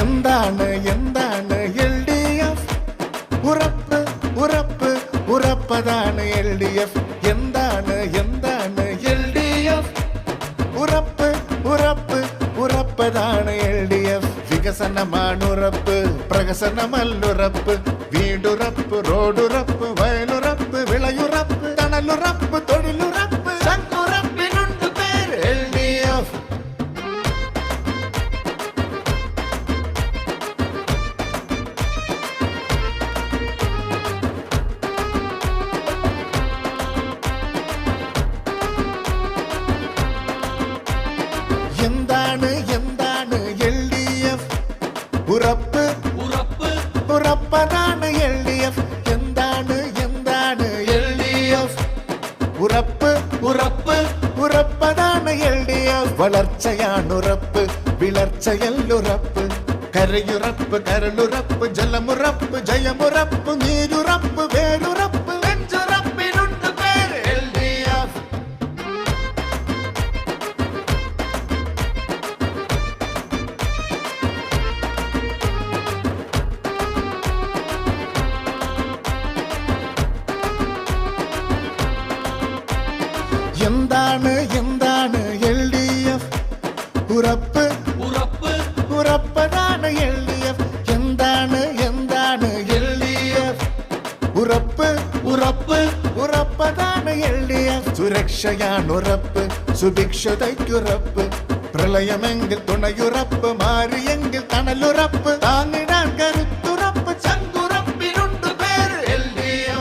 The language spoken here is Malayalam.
എന്താണ് എന്താണ് LDF? ഉറപ്പ് ഉറപ്പ് ഉറപ്പതാണ് LDF. എന്താണ് എന്താണ് LDF? ഉറപ്പ് ഉറപ്പ് ഉറപ്പതാണ് LDF. വികസനമാണ് ഉറപ്പ്, പ്രഹസനമല്ലുറപ്പ്. വീടുറപ്പ്, റോഡുറപ്പ്, വയലുറപ്പ്, വിളയുറപ്പ്, തണലുറപ്പ്, തൊഴിലുറപ്പ്, സംഘുറപ്പിനുണ്ട് പേര് LDF. എന്താണ് എന്താണ് LDF? ഉറപ്പ് ഉറപ്പ് ഉറപ്പതാണ് LDF. എന്താണ് എന്താണ് LDF? ഉറപ്പ് ഉറപ്പ് ഉറപ്പതാണ് LDF. വളർച്ചയാണുറപ്പ്, വിളർച്ചയല്ലുറപ്പ്. കരയുറപ്പ്, കരളുറപ്പ്, ജലമുറപ്പ്, ജയമുറപ്പ്, നീരുറപ്പ്, വേരുറപ്പ്, നെഞ്ചുറപ്പിനുണ്ട് പേര് LDF. എന്താണ് എന്താണ് LDF? ഉറപ്പ് ഉറപ്പ് ഉറപ്പതാണ് LDF. എന്താണ് എന്താണ് LDF? ഉറപ്പ് ഉറപ്പ് ഉറപ്പതാണ് LDF. സുരക്ഷയാണുറപ്പ്, സുഭിക്ഷതയ്ക്കുറപ്പ്. പ്രളയമെങ്കിൽ തുണയുറപ്പ്, മാറിയെങ്കിൽ തണലുറപ്പ്. താങ്ങിടാൻ കരുത്ത്